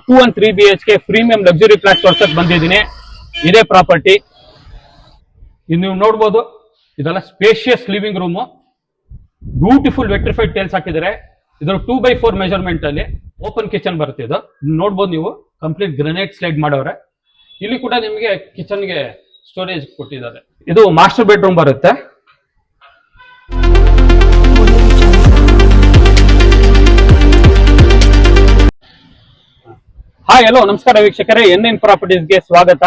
2 and 3 BHK premium luxury flat ತೋರ್ಸಕ್ ಬಂದಿದ್ದೀನಿ. ಇದೇ ಪ್ರಾಪರ್ಟಿ ಇದು ನೀವು ನೋಡ್ಬೋದು. ಇದೆಲ್ಲ spacious living room, beautiful vitrified tiles ಹಾಕಿದ್ದಾರೆ. ಇದರ 2x4 ಮೆಜರ್ಮೆಂಟ್ ಅಲ್ಲಿ ಓಪನ್ ಕಿಚನ್ ಬರುತ್ತೆ. ಇದು ನೋಡ್ಬೋದು ನೀವು, ಕಂಪ್ಲೀಟ್ ಗ್ರನೈಟ್ ಸ್ಲೈಡ್ ಮಾಡವ್ರೆ. ಇಲ್ಲಿ ಕೂಡ ನಿಮಗೆ ಕಿಚನ್ಗೆ ಸ್ಟೋರೇಜ್ ಕೊಟ್ಟಿದ್ದಾರೆ. ಇದು ಮಾಸ್ಟರ್ ಬೆಡ್ರೂಮ್ ಬರುತ್ತೆ. ಹಾಯ್ ಹಲೋ ನಮಸ್ಕಾರ ವೀಕ್ಷಕರೇ, NN ಪ್ರಾಪರ್ಟೀಸ್ಗೆ ಸ್ವಾಗತ.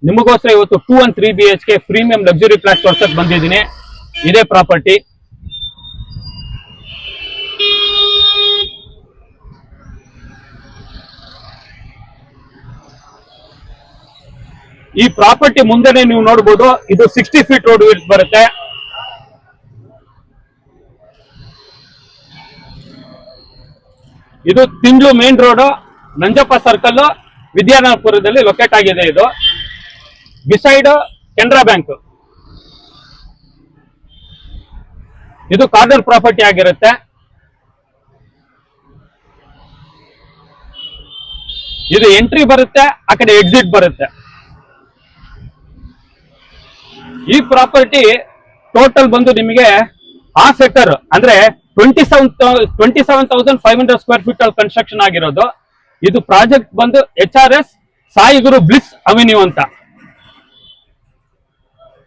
ನಿಮಗೋಸ್ಕರ ಇವತ್ತು 2 and 3 BHK premium luxury flat ತೋರ್ಸಕ್ ಬಂದಿದ್ದೀನಿ. ಇದೇ ಪ್ರಾಪರ್ಟಿ. ಈ ಪ್ರಾಪರ್ಟಿ ಮುಂದೆನೆ ನೀವು ನೋಡಬಹುದು, ಇದು 60 ಫೀಟ್ ರೋಡ್ ವಿಡ್ತ್ ಬರುತ್ತೆ. ಇದು Tindlu main road, Nanjappa circle, ವಿದ್ಯಾನಗರಪುರದಲ್ಲಿ ಲೊಕೇಟ್ ಆಗಿದೆ. ಇದು ಬಿಸೈಡ್ ಕೆನರಾ ಬ್ಯಾಂಕ್. ಇದು ಕಾರ್ನರ್ ಪ್ರಾಪರ್ಟಿ ಆಗಿರುತ್ತೆ. ಇದು ಎಂಟ್ರಿ ಬರುತ್ತೆ, ಆ ಕಡೆ ಎಕ್ಸಿಟ್ ಬರುತ್ತೆ. ಈ ಪ್ರಾಪರ್ಟಿ ಟೋಟಲ್ ಬಂದು ನಿಮಗೆ ಹಾಫ್ ಎಕರ್ ಅಂದ್ರೆ 27,500 ಸ್ಕ್ವೇರ್ ಫೀಟ್ ಅಲ್ಲಿ ಕನ್ಸ್ಟ್ರಕ್ಷನ್ ಆಗಿರೋದು. ಇದು ಪ್ರಾಜೆಕ್ಟ್ ಬಂದು HRS ಸಾಯಿ ಗುರು ಬ್ಲಿಸ್ ಅವೆನ್ಯೂ ಅಂತ.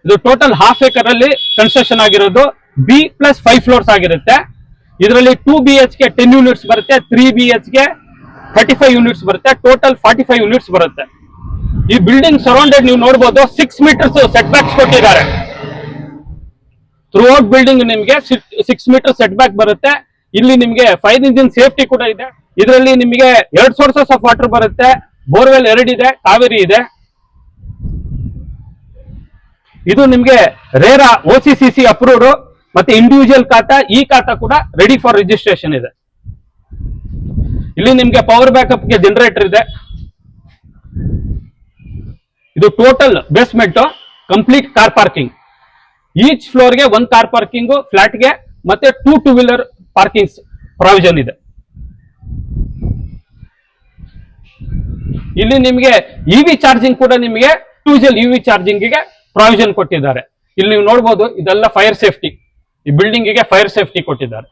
ಇದು ಟೋಟಲ್ ಹಾಫ್ ಎಕರ್ ಅಲ್ಲಿ ಕನ್ಸ್ಟ್ರಕ್ಷನ್ ಆಗಿರೋದು. B+5 ಫ್ಲೋರ್ಸ್ ಆಗಿರುತ್ತೆ. ಇದರಲ್ಲಿ 2 BHK 10 ಯೂನಿಟ್ಸ್ ಬರುತ್ತೆ, 3 BHK 35 ಯೂನಿಟ್ಸ್ ಬರುತ್ತೆ, ಟೋಟಲ್ 45 ಯೂನಿಟ್ಸ್ ಬರುತ್ತೆ. ಈ ಬಿಲ್ಡಿಂಗ್ ಸರೌಂಡೆಡ್ ನೀವು ನೋಡಬಹುದು 6 ಮೀಟರ್ಸ್ ಸೆಟ್ ಬ್ಯಾಕ್ಸ್ ಕೊಟ್ಟಿದ್ದಾರೆ. ಥ್ರೂ ಔಟ್ ಬಿಲ್ಡಿಂಗ್ ನಿಮಗೆ 6 ಮೀಟರ್ ಸೆಟ್ ಬ್ಯಾಕ್ ಬರುತ್ತೆ. ಇಲ್ಲಿ ನಿಮಗೆ ಫೈರ್ ಇಂಜಿನ್ ಸೇಫ್ಟಿ ಕೂಡ ಇದೆ. ಇದರಲ್ಲಿ ನಿಮಗೆ 2 ಸೋರ್ಸಸ್ ಆಫ್ ವಾಟರ್ ಬರುತ್ತೆ. ಬೋರ್ವೆಲ್ 2 ಇದೆ, ಕಾವೇರಿ ಇದೆ. ಇದು ನಿಮಗೆ ರೇರಾ OCCC ಅಪ್ರೂವ್ಡ್ ಮತ್ತೆ ಇಂಡಿವಿಜುವಲ್ ಖಾತಾ, ಈ ಖಾತಾ ಕೂಡ ರೆಡಿ ಫಾರ್ ರಿಜಿಸ್ಟ್ರೇಷನ್ ಇದೆ. ಇಲ್ಲಿ ನಿಮಗೆ ಪವರ್ ಬ್ಯಾಕಪ್ ಗೆ ಜನರೇಟರ್ ಇದೆ. ಇದು total basement, complete car parking. Each floor ಗೆ 1 ಕಾರ್ ಪಾರ್ಕಿಂಗ್ ಫ್ಲಾಟ್ ಗೆ, ಮತ್ತೆ 2 ಟೂ ವೀಲರ್ ಪಾರ್ಕಿಂಗ್ ಪ್ರಾವಿಷನ್ ಇದೆ. ಇಲ್ಲಿ ನಿಮಗೆ EV ಚಾರ್ಜಿಂಗ್ ಕೂಡ ನಿಮಗೆ ಇಂಡಿವಿಜುವಲ್ EV ಚಾರ್ಜಿಂಗ್ ಗೆ ಪ್ರಾವಿಷನ್ ಕೊಟ್ಟಿದ್ದಾರೆ. ಇಲ್ಲಿ ನೀವು ನೋಡಬಹುದು, ಇದೆಲ್ಲ ಫೈರ್ ಸೇಫ್ಟಿ. ಈ ಬಿಲ್ಡಿಂಗ್ ಗೆ ಫೈರ್ ಸೇಫ್ಟಿ ಕೊಟ್ಟಿದ್ದಾರೆ.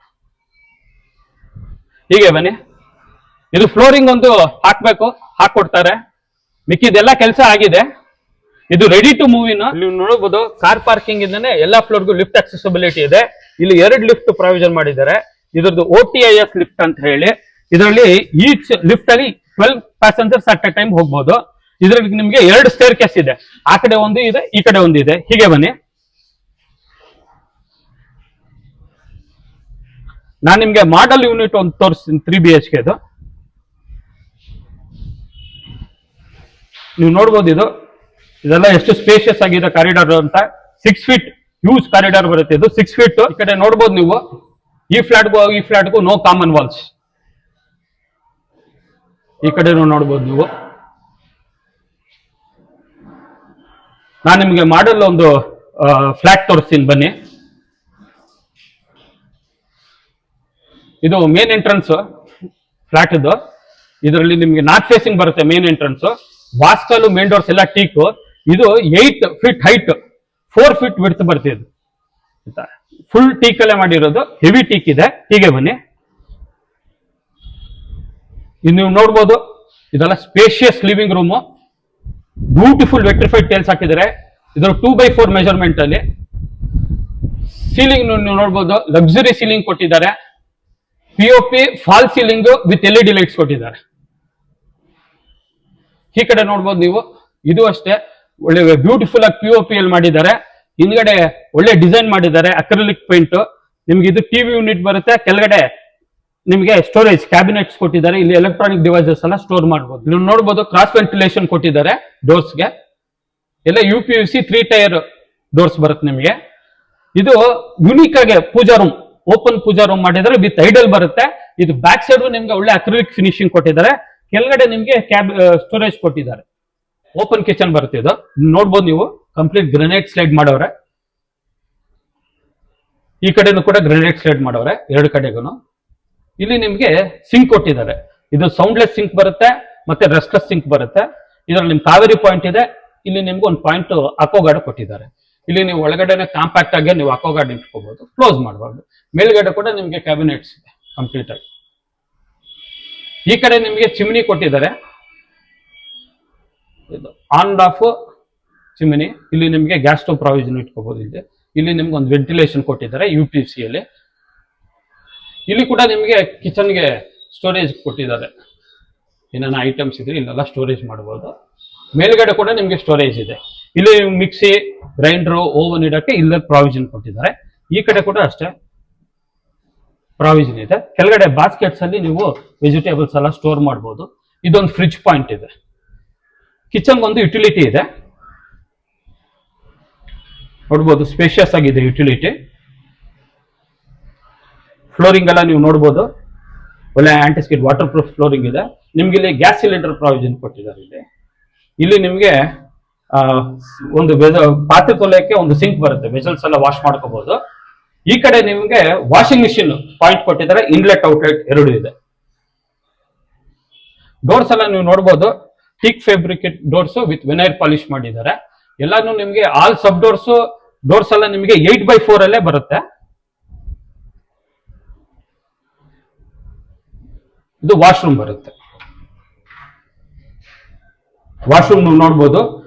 ಹೀಗೆ ಬನ್ನಿ, ಇದು ಫ್ಲೋರಿಂಗ್ ಒಂದು ಹಾಕ್ಬೇಕು, ಹಾಕೊಡ್ತಾರೆ. ಮಿಕ್ಕಿದೆಲ್ಲ ಕೆಲಸ ಆಗಿದೆ. ಇದು ರೆಡಿ ಟು ಮೂವ್ ಇನ್. ನೀವು ನೋಡಬಹುದು, ಕಾರ್ ಪಾರ್ಕಿಂಗ್ ಇಂದನೇ ಎಲ್ಲಾ ಫ್ಲೋರ್ಗೂ ಲಿಫ್ಟ್ ಅಕ್ಸೆಸಿಬಿಲಿಟಿ ಇದೆ. ಇಲ್ಲಿ 2 ಲಿಫ್ಟ್ ಪ್ರಾವಿಷನ್ ಮಾಡಿದ್ದಾರೆ. ಇದರದ್ದು OTIS ಲಿಫ್ಟ್ ಅಂತ ಹೇಳಿ. ಇದರಲ್ಲಿ ಈಚ್ ಲಿಫ್ಟ್ ಅಲ್ಲಿ 12 ಪ್ಯಾಸೆಂಜರ್ಸ್ ಅಟ್ ಎ ಟೈಮ್ ಹೋಗ್ಬೋದು. ಇದರಲ್ಲಿ ನಿಮಗೆ 2 ಸ್ಟೇರ್ ಕೇಸ್ ಇದೆ. ಆ ಕಡೆ ಒಂದು ಇದೆ, ಈ ಕಡೆ ಒಂದು ಇದೆ. ಹೀಗೆ ಬನ್ನಿ, ನಾನು ನಿಮ್ಗೆ ಮಾಡೆಲ್ ಯೂನಿಟ್ ಒಂದು ತೋರಿಸ್ತೀನಿ 3 BHK. ನೀವು ನೋಡ್ಬೋದು, ಇದೆಲ್ಲ ಎಷ್ಟು ಸ್ಪೇಷಿಯಸ್ ಆಗಿದೆ ಕಾರಿಡಾರ್ ಅಂತ. 6 ಫೀಟ್ ಹ್ಯೂಜ್ ಕಾರಿಡಾರ್ ಬರುತ್ತೆ. ಇದು 6 ಫೀಟ್. ಈ ಕಡೆ ನೋಡ್ಬೋದು ನೀವು, ಈ ಫ್ಲಾಟ್ಗೂ ನೋ ಕಾಮನ್ ವಾಲ್ಸ್. ಈ ಕಡೆ ನೋಡ್ಬೋದು ನೀವು. ನಾನು ನಿಮ್ಗೆ ಮಾಡಲ್ ಒಂದು ಫ್ಲಾಟ್ ತೋರಿಸ್ತೀನಿ ಬನ್ನಿ. ಇದು ಮೇನ್ ಎಂಟ್ರೆನ್ಸ್ ಫ್ಲಾಟ್. ಇದರಲ್ಲಿ ನಿಮ್ಗೆ ನಾರ್ತ್ ಫೇಸಿಂಗ್ ಬರುತ್ತೆ ಮೇನ್ ಎಂಟ್ರೆನ್ಸ್. ವಾಸ್ಕಲ್ ಮೇನ್ ಡೋರ್ಸ್ ಎಲ್ಲ ಟೀಕ್. ಇದು 8 ಫೀಟ್ ಹೈಟ್, 4 ಫೀಟ್ ವಿಡ್ತ್ ಬರ್ತಿದೆ. ಫುಲ್ ಟೀಕ್ ಅಲ್ಲೇ ಮಾಡಿರೋದು, ಹೆವಿ ಟೀಕ್ ಇದೆ. ಹೀಗೆ ಬನ್ನಿ, ಇದು ನೀವು ನೋಡ್ಬೋದು, ಇದೆಲ್ಲ spacious living room, beautiful vitrified tiles ಹಾಕಿದ್ದಾರೆ. ಇದರ 2x4 ಮೆಜರ್ಮೆಂಟ್ ಅಲ್ಲಿ. ಸೀಲಿಂಗ್ ನೀವು ನೋಡ್ಬೋದು, ಲಕ್ಸುರಿ ಸೀಲಿಂಗ್ ಕೊಟ್ಟಿದ್ದಾರೆ. POP fall ceiling with LED lights ಕೊಟ್ಟಿದ್ದಾರೆ. ಈ ಕಡೆ ನೋಡ್ಬೋದು ನೀವು, ಇದು ಅಷ್ಟೇ ಒಳ್ಳೆ ಬ್ಯೂಟಿಫುಲ್ ಆಗಿ POP ಅಲ್ಲಿ ಮಾಡಿದ್ದಾರೆ. ಹಿಂದ್ಗಡೆ ಒಳ್ಳೆ ಡಿಸೈನ್ ಮಾಡಿದ್ದಾರೆ, ಅಕ್ರಿಲಿಕ್ ಪೇಂಟ್. ನಿಮ್ಗೆ ಇದು TV ಯೂನಿಟ್ ಬರುತ್ತೆ. ಕೆಳಗಡೆ ನಿಮಗೆ ಸ್ಟೋರೇಜ್ ಕ್ಯಾಬಿನೆಟ್ಸ್ ಕೊಟ್ಟಿದ್ದಾರೆ. ಇಲ್ಲಿ ಎಲೆಕ್ಟ್ರಾನಿಕ್ ಡಿವೈಸಸ್ ಎಲ್ಲ ಸ್ಟೋರ್ ಮಾಡಬಹುದು. ನೀವು ನೋಡಬಹುದು, ಕ್ರಾಸ್ ವೆಂಟಿಲೇಷನ್ ಕೊಟ್ಟಿದ್ದಾರೆ ಡೋರ್ಸ್ಗೆ. ಎಲ್ಲ UPVC 3 ಟೈರ್ ಡೋರ್ಸ್ ಬರುತ್ತೆ ನಿಮಗೆ. ಇದು ಯುನಿಕ್ ಆಗಿ ಪೂಜಾ ರೂಮ್, ಓಪನ್ ಪೂಜಾ ರೂಮ್ ಮಾಡಿದರೆ ವಿತ್ ಐಡಲ್ ಬರುತ್ತೆ. ಇದು ಬ್ಯಾಕ್ ಸೈಡ್ ನಿಮ್ಗೆ ಒಳ್ಳೆ ಅಕ್ರಿಲಿಕ್ ಫಿನಿಶಿಂಗ್ ಕೊಟ್ಟಿದ್ದಾರೆ. ಕೆಳಗಡೆ ನಿಮ್ಗೆ ಸ್ಟೋರೇಜ್ ಕೊಟ್ಟಿದ್ದಾರೆ. ಓಪನ್ ಕಿಚನ್ ಬರುತ್ತೆ. ಇದು ನೋಡ್ಬೋದು ನೀವು, ಕಂಪ್ಲೀಟ್ ಗ್ರನೈಟ್ ಸ್ಲೈಡ್ ಮಾಡವ್ರೆ. ಈ ಕಡೆನೂ ಕೂಡ ಗ್ರನೈಟ್ ಸ್ಲೈಡ್ ಮಾಡವ್ರೆ, 2 ಕಡೆಗೂ. ಇಲ್ಲಿ ನಿಮ್ಗೆ ಸಿಂಕ್ ಕೊಟ್ಟಿದ್ದಾರೆ. ಇದು ಸೌಂಡ್ಲೆಸ್ ಸಿಂಕ್ ಬರುತ್ತೆ. ಮತ್ತೆ ರೆಸ್ಟ್ಲೆಸ್ ಸಿಂಕ್ ಬರುತ್ತೆ. ಇದ್ರಲ್ಲಿ ನಿಮ್ ಕಾವೇರಿ ಪಾಯಿಂಟ್ ಇದೆ. ಇಲ್ಲಿ ನಿಮ್ಗೆ ಒಂದು ಪಾಯಿಂಟ್ ಅಕ್ವಾಗಾರ್ಡ್ ಕೊಟ್ಟಿದ್ದಾರೆ. ಇಲ್ಲಿ ನೀವು ಒಳಗಡೆನೆ ಕಾಂಪ್ಯಾಕ್ಟ್ ಆಗಿ ನೀವು ಅಕ್ವಾಗಾರ್ಡ್ ಇಟ್ಕೋಬಹುದು, ಕ್ಲೋಸ್ ಮಾಡಬಾರ್ದು. ಮೇಲ್ಗಡೆ ಕೂಡ ನಿಮ್ಗೆ ಕ್ಯಾಬಿನೆಟ್ಸ್ ಇದೆ ಕಂಪ್ಲೀಟ್ ಆಗಿ. ಈ ಕಡೆ ನಿಮ್ಗೆ ಚಿಮ್ನಿ ಕೊಟ್ಟಿದ್ದಾರೆ, ಇದು ಆನ್ ಆಫ್ ಚಿಮ್ನಿ. ಇಲ್ಲಿ ನಿಮ್ಗೆ ಗ್ಯಾಸ್ ಸ್ಟವ್ ಪ್ರಾವಿಷನ್ ಇಟ್ಕೋಬಹುದು. ಇಲ್ಲಿ ನಿಮ್ಗೆ ಒಂದು ವೆಂಟಿಲೇಷನ್ ಕೊಟ್ಟಿದ್ದಾರೆ UPVC ಅಲ್ಲಿ. ಇಲ್ಲಿ ಕೂಡ ನಿಮ್ಗೆ ಕಿಚನ್ಗೆ ಸ್ಟೋರೇಜ್ ಕೊಟ್ಟಿದ್ದಾರೆ. ಏನೇನ ಐಟಮ್ಸ್ ಇದ್ರೆ ಇಲ್ಲೆಲ್ಲ ಸ್ಟೋರೇಜ್ ಮಾಡಬಹುದು. ಮೇಲ್ಗಡೆ ಕೂಡ ನಿಮ್ಗೆ ಸ್ಟೋರೇಜ್ ಇದೆ. ಇಲ್ಲಿ ಮಿಕ್ಸಿ, ಗ್ರೈಂಡರ್, ಓವನ್ ಇಡಕ್ಕೆ ಇಲ್ಲೇ ಪ್ರಾವಿಷನ್ ಕೊಟ್ಟಿದ್ದಾರೆ. ಈ ಕಡೆ ಕೂಡ ಅಷ್ಟೇ ಪ್ರಾವಿಷನ್ ಇದೆ. ಕೆಳಗಡೆ ಬಾಸ್ಕೆಟ್ಸ್ ಅಲ್ಲಿ ನೀವು ವೆಜಿಟೇಬಲ್ಸ್ ಎಲ್ಲ ಸ್ಟೋರ್ ಮಾಡಬಹುದು. ಇದೊಂದು ಫ್ರಿಡ್ಜ್ ಪಾಯಿಂಟ್ ಇದೆ. ಕಿಚನ್ ಒಂದು ಯುಟಿಲಿಟಿ ಇದೆ, ನೋಡ್ಬೋದು. ಸ್ಪೇಷಿಯಸ್ ಆಗಿದೆ ಯುಟಿಲಿಟಿ. ಫ್ಲೋರಿಂಗ್ ಎಲ್ಲ ನೀವು ನೋಡ್ಬೋದು, ಒಳ್ಳೆ ಆಂಟಿಸ್ಕಿಡ್ ವಾಟರ್ ಪ್ರೂಫ್ ಫ್ಲೋರಿಂಗ್ ಇದೆ. ನಿಮ್ಗೆ ಇಲ್ಲಿ ಗ್ಯಾಸ್ ಸಿಲಿಂಡರ್ ಪ್ರಾವಿಷನ್ ಕೊಟ್ಟಿದ್ದಾರೆ. ಇಲ್ಲಿ ನಿಮ್ಗೆ ಒಂದು ಪಾತ್ರೆ ತೊಳೆಯಕ್ಕೆ ಒಂದು ಸಿಂಕ್ ಬರುತ್ತೆ, ವೆಸಲ್ಸ್ ಎಲ್ಲ ವಾಶ್ ಮಾಡ್ಕೋಬಹುದು. ಈ ಕಡೆ ನಿಮ್ಗೆ ವಾಷಿಂಗ್ ಮಿಷಿನ್ ಪಾಯಿಂಟ್ ಕೊಟ್ಟಿದ್ದಾರೆ. ಇನ್ಲೆಟ್ ಔಟ್ಲೆಟ್ ಎರಡು ಇದೆ. ಡೋರ್ಸ್ ಎಲ್ಲ ನೀವು ನೋಡ್ಬೋದು, thick fabricate doors with veneer polish ಮಾಡಿದ್ದಾರೆ. ಎಲ್ಲಾನು ನಿಮ್ಗೆ ಆಲ್ ಸಬ್ ಡೋರ್ಸ್ ಎಲ್ಲ ನಿಮ್ಗೆ 8x4 ಅಲ್ಲೇ ಬರುತ್ತೆ. ಇದು ವಾಶ್ರೂಮ್ ಬರುತ್ತೆ. ವಾಶ್ರೂಮ್ ನೀವು ನೋಡ್ಬೋದು,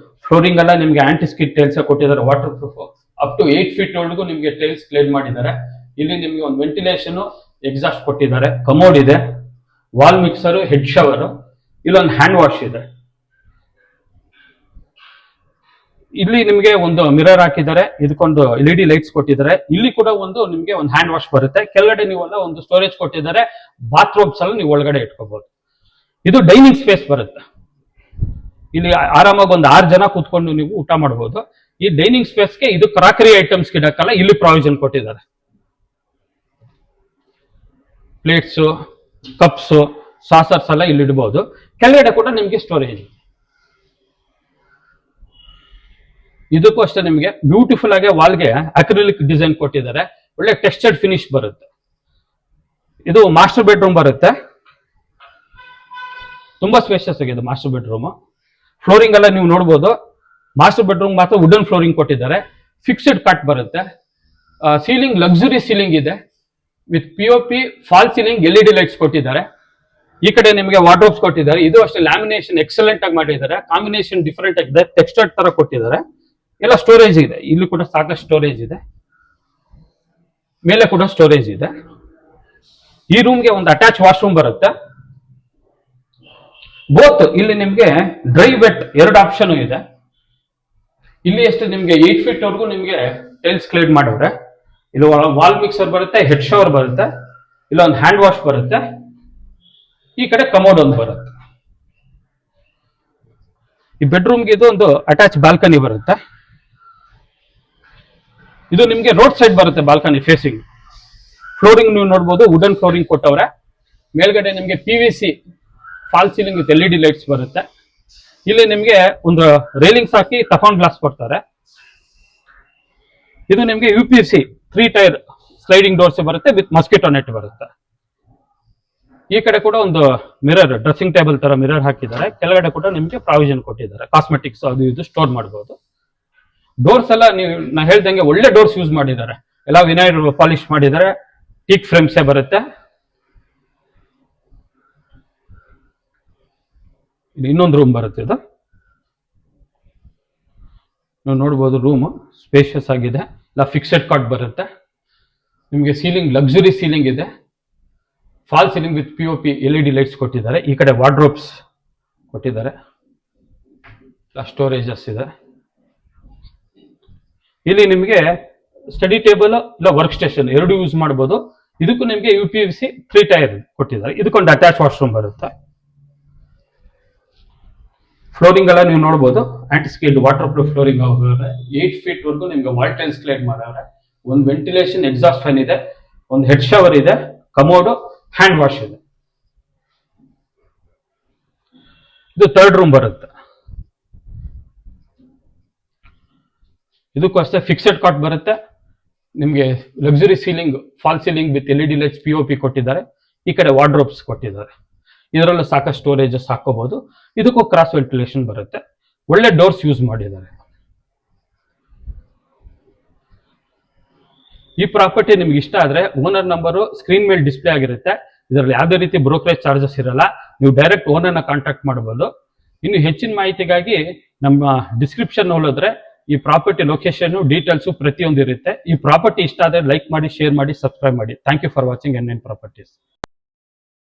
ಫ್ಲೋರಿಂಗ್ ಎಲ್ಲ ನಿಮ್ಗೆ ಆಂಟಿಸ್ಕಿಡ್ ಟೈಲ್ಸ್ ಕೊಟ್ಟಿದ್ದಾರೆ, water proof. Up to 8 feet ಒಳಗೂ ನಿಮ್ಗೆ ಟೈಲ್ಸ್ ಕ್ಲೀನ್ ಮಾಡಿದ್ದಾರೆ. ಇಲ್ಲಿ ನಿಮ್ಗೆ ಒಂದು ವೆಂಟಿಲೇಷನ್, ಎಕ್ಸಾಸ್ಟ್ ಕೊಟ್ಟಿದ್ದಾರೆ, ಕಮೋಡ್ ಇದೆ, ವಾಲ್ ಮಿಕ್ಸರ್, ಹೆಡ್ ಶವರ್, ಇಲ್ಲೊಂದು ಹ್ಯಾಂಡ್ ವಾಶ್ ಇದೆ. ಇಲ್ಲಿ ನಿಮ್ಗೆ ಒಂದು ಮಿರರ್ ಹಾಕಿದ್ದಾರೆ, ಇದಕ್ಕೊಂದು LED ಲೈಟ್ಸ್ ಕೊಟ್ಟಿದ್ದಾರೆ. ಇಲ್ಲಿ ಕೂಡ ಒಂದು ನಿಮ್ಗೆ ಒಂದು ಹ್ಯಾಂಡ್ ವಾಶ್ ಬರುತ್ತೆ. ಕೆಳಗಡೆ ನೀವೆಲ್ಲ ಒಂದು ಸ್ಟೋರೇಜ್ ಕೊಟ್ಟಿದ್ದಾರೆ. ಬಾತ್ರೂಮ್ಸ್ ಎಲ್ಲ ನೀವು ಒಳಗಡೆ ಇಟ್ಕೋಬಹುದು. ಇದು ಡೈನಿಂಗ್ ಸ್ಪೇಸ್ ಬರುತ್ತೆ. ಇಲ್ಲಿ ಆರಾಮಾಗಿ ಒಂದು 6 ಜನ ಕೂತ್ಕೊಂಡು ನೀವು ಊಟ ಮಾಡಬಹುದು. ಈ ಡೈನಿಂಗ್ ಸ್ಪೇಸ್ಗೆ ಇದು ಕ್ರಾಕರಿ ಐಟಮ್ಸ್ ಇಡಕ್ಕಲ್ಲ, ಇಲ್ಲಿ ಪ್ರಾವಿಷನ್ ಕೊಟ್ಟಿದ್ದಾರೆ. ಪ್ಲೇಟ್ಸ್, ಕಪ್ಸ್, ಸಾಸರ್ಸ್ ಎಲ್ಲ ಇಲ್ಲಿ ಇಡಬಹುದು. ಕೆಳಗಡೆ ಕೂಡ ನಿಮ್ಗೆ ಸ್ಟೋರೇಜ್. ಇದಕ್ಕೂ ಅಷ್ಟೇ ನಿಮ್ಗೆ ಬ್ಯೂಟಿಫುಲ್ ಆಗಿ ವಾಲ್ಗೆ ಅಕ್ರಿಲಿಕ್ ಡಿಸೈನ್ ಕೊಟ್ಟಿದ್ದಾರೆ. ಒಳ್ಳೆ ಟೆಕ್ಸ್ಚರ್ಡ್ ಫಿನಿಶ್ ಬರುತ್ತೆ. ಇದು ಮಾಸ್ಟರ್ ಬೆಡ್ರೂಮ್ ಬರುತ್ತೆ. ತುಂಬಾ ಸ್ಪೇಷಿಯಸ್ ಆಗಿದೆ ಮಾಸ್ಟರ್ ಬೆಡ್ರೂಮ್. ಫ್ಲೋರಿಂಗ್ ಎಲ್ಲ ನೀವು ನೋಡ್ಬೋದು. ಮಾಸ್ಟರ್ ಬೆಡ್ರೂಮ್ ಮಾತ್ರ ವುಡನ್ ಫ್ಲೋರಿಂಗ್ ಕೊಟ್ಟಿದ್ದಾರೆ. ಫಿಕ್ಸ್ಡ್ ಕಟ್ ಬರುತ್ತೆ. ಸೀಲಿಂಗ್ ಲಕ್ಸುರಿ ಸೀಲಿಂಗ್ ಇದೆ with POP, fall ceiling, LED lights ಕೊಟ್ಟಿದ್ದಾರೆ. ಈ ಕಡೆ ನಿಮಗೆ ವಾರ್ಡ್ರೋಬ್ಸ್ ಕೊಟ್ಟಿದ್ದಾರೆ. ಇದು ಅಷ್ಟೇ ಲ್ಯಾಮಿನೇಷನ್ ಎಕ್ಸಲೆಂಟ್ ಆಗಿ ಮಾಡಿದ್ದಾರೆ. ಕಾಂಬಿನೇಷನ್ ಡಿಫರೆಂಟ್ ಆಗಿದೆ, ಟೆಕ್ಸ್ಚರ್ಡ್ ತರ ಕೊಟ್ಟಿದ್ದಾರೆ. ಎಲ್ಲ ಸ್ಟೋರೇಜ್ ಇದೆ. ಇಲ್ಲಿ ಕೂಡ ಸಾಕಷ್ಟು ಸ್ಟೋರೇಜ್ ಇದೆ. ಮೇಲೆ ಕೂಡ ಸ್ಟೋರೇಜ್ ಇದೆ. ಈ ರೂಮ್ಗೆ ಒಂದು ಅಟ್ಯಾಚ್ ವಾಶ್ರೂಮ್ ಬರುತ್ತೆ. ಬೋತ್ ಇಲ್ಲಿ ನಿಮ್ಗೆ ಡ್ರೈ ವೆಟ್ 2 ಆಪ್ಷನ್ ಇದೆ. ಇಲ್ಲಿ ಎಷ್ಟು ನಿಮ್ಗೆ 8 feet ವರೆಗೂ ನಿಮ್ಗೆ ಟೈಲ್ಸ್ ಕ್ಲೀನ್ ಮಾಡವ್ರೆ. ಇಲ್ಲಿ ವಾಲ್ ಮಿಕ್ಸರ್ ಬರುತ್ತೆ, ಹೆಡ್ ಶವರ್ ಬರುತ್ತೆ, ಇಲ್ಲೊಂದು ಹ್ಯಾಂಡ್ ವಾಶ್ ಬರುತ್ತೆ. ಈ ಕಡೆ ಕಮೋಡ್ ಒಂದು ಬರುತ್ತೆ. ಈ ಬೆಡ್ರೂಮ್ಗೆ ಇದು ಒಂದು ಅಟ್ಯಾಚ್ ಬಾಲ್ಕನಿ ಬರುತ್ತೆ. ಇದು ನಿಮ್ಗೆ ರೋಡ್ ಸೈಡ್ ಬರುತ್ತೆ ಬಾಲ್ಕನಿ ಫೇಸಿಂಗ್. ಫ್ಲೋರಿಂಗ್ ನೀವು ನೋಡ್ಬೋದು, ವುಡನ್ ಫ್ಲೋರಿಂಗ್ ಕೊಟ್ಟವ್ರೆ. ಮೇಲ್ಗಡೆ ನಿಮ್ಗೆ PVC fall ceiling with LED lights ಬರುತ್ತೆ. ಇಲ್ಲಿ ನಿಮ್ಗೆ ಒಂದು ರೈಲಿಂಗ್ಸ್ ಹಾಕಿ ಟಫಾನ್ ಗ್ಲಾಸ್ ಕೊಡ್ತಾರೆ. ಇದು ನಿಮ್ಗೆ UPVC 3 ಟೈರ್ ಸ್ಲೈಡಿಂಗ್ ಡೋರ್ಸ್ ಬರುತ್ತೆ ವಿತ್ ಮಸ್ಕಿಟೋ ನೆಟ್ ಬರುತ್ತೆ. ಈ ಕಡೆ ಕೂಡ ಒಂದು ಮಿರರ್, ಡ್ರೆಸ್ಸಿಂಗ್ ಟೇಬಲ್ ತರ ಮಿರರ್ ಹಾಕಿದ್ದಾರೆ. ಕೆಳಗಡೆ ಕೂಡ ನಿಮ್ಗೆ ಪ್ರಾವಿಷನ್ ಕೊಟ್ಟಿದ್ದಾರೆ, ಕಾಸ್ಮೆಟಿಕ್ಸ್ ಅದು ಇದು ಸ್ಟೋರ್ ಮಾಡಬಹುದು. ಡೋರ್ಸ್ ಎಲ್ಲ ನೀವು ನಾ ಹೇಳ್ದಂಗೆ ಒಳ್ಳೆ ಡೋರ್ಸ್ ಯೂಸ್ ಮಾಡಿದ್ದಾರೆ. ಎಲ್ಲ ವಿನೈಲ್ ಪಾಲಿಶ್ ಮಾಡಿದ್ದಾರೆ. ಟೀಕ್ ಫ್ರೇಮ್ಸೇ ಬರುತ್ತೆ. ಇದು ಇನ್ನೊಂದು ರೂಮ್ ಬರುತ್ತೆ. ಇದು ನೀವು ನೋಡ್ಬೋದು, ರೂಮ್ ಸ್ಪೇಷಿಯಸ್ ಆಗಿದೆ. ಇಲ್ಲ ಫಿಕ್ಸೆಡ್ ಕಾಟ್ ಬರುತ್ತೆ. ನಿಮಗೆ ಸೀಲಿಂಗ್ ಲಕ್ಸುರಿ ಸೀಲಿಂಗ್ ಇದೆ. Fall ceiling with POP LED lights ಕೊಟ್ಟಿದ್ದಾರೆ. ಈ ಕಡೆ ವಾರ್ಡ್ರೋಬ್ಸ್ ಕೊಟ್ಟಿದ್ದಾರೆ. ಸ್ಟೋರೇಜಸ್ ಇದೆ. ಇಲ್ಲಿ ನಿಮಗೆ ಸ್ಟಡಿ ಟೇಬಲ್ ಇಲ್ಲ ವರ್ಕ್ ಸ್ಟೇಷನ್ 2 ಯೂಸ್ ಮಾಡಬಹುದು. ಇದಕ್ಕೂ ನಿಮಗೆ UPVC 3 ಟೈರ್ ಕೊಟ್ಟಿದ್ದಾರೆ. ಇದಕ್ಕೊಂದು ಅಟ್ಯಾಚ್ ವಾಶ್ರೂಮ್ ಬರುತ್ತೆ. ಫ್ಲೋರಿಂಗ್ ಎಲ್ಲ ನೀವು ನೋಡಬಹುದು, anti-skid water proof flooring. 8 feet ವರೆಗೂ ನಿಮ್ಗೆ ವಾಲ್ ಟೈಲ್ಸ್ ಕ್ಲೀನ್ ಮಾಡವ್ರೆ. ಒಂದು ವೆಂಟಿಲೇಷನ್ ಎಕ್ಸಾಸ್ಟ್ ಫ್ಯಾನ್ ಇದೆ, ಒಂದು ಹೆಡ್ ಶವರ್ ಇದೆ, ಕಮೋಡ್, ಹ್ಯಾಂಡ್ ವಾಶ್ ಇದೆ. ಇದು 3rd ರೂಮ್ ಬರುತ್ತೆ. ಇದಕ್ಕೂ ಅಷ್ಟೇ ಫಿಕ್ಸೆಡ್ ಕಾಟ್ ಬರುತ್ತೆ. ನಿಮ್ಗೆ luxury ceiling, fall ceiling with LED lights POP ಕೊಟ್ಟಿದ್ದಾರೆ. ಈ ಕಡೆ ವಾರ್ಡ್ರೋಬ್ಸ್ ಕೊಟ್ಟಿದ್ದಾರೆ. ಇದರಲ್ಲೂ ಸಾಕಷ್ಟು ಸ್ಟೋರೇಜಸ್ ಹಾಕೋಬಹುದು. ಇದಕ್ಕೂ ಕ್ರಾಸ್ ವೆಂಟಿಲೇಷನ್ ಬರುತ್ತೆ. ಒಳ್ಳೆ ಡೋರ್ಸ್ ಯೂಸ್ ಮಾಡಿದ್ದಾರೆ. ಈ ಪ್ರಾಪರ್ಟಿ ನಿಮ್ಗೆ ಇಷ್ಟ ಆದ್ರೆ ಓನರ್ ನಂಬರು ಸ್ಕ್ರೀನ್ ಮೇಲೆ ಡಿಸ್ಪ್ಲೇ ಆಗಿರುತ್ತೆ. ಇದರಲ್ಲಿ ಯಾವುದೇ ರೀತಿ ಬ್ರೋಕರೇಜ್ ಚಾರ್ಜಸ್ ಇರಲ್ಲ. ನೀವು ಡೈರೆಕ್ಟ್ ಓನರ್ನ ಕಾಂಟ್ಯಾಕ್ಟ್ ಮಾಡಬಹುದು. ಇನ್ನು ಹೆಚ್ಚಿನ ಮಾಹಿತಿಗಾಗಿ ನಮ್ಮ ಡಿಸ್ಕ್ರಿಪ್ಷನ್ ಹೋಲಿದ್ರೆ ಈ ಪ್ರಾಪರ್ಟಿ ಲೊಕೇಶನ್ ಡೀಟೇಲ್ಸ್ ಪ್ರತಿಯೊಂದು ಇರುತ್ತೆ. ಈ ಪ್ರಾಪರ್ಟಿ ಇಷ್ಟ ಆದ್ರೆ ಲೈಕ್ ಮಾಡಿ, ಶೇರ್ ಮಾಡಿ, ಸಬ್ಸ್ಕ್ರೈಬ್ ಮಾಡಿ. Thank you for watching NN properties.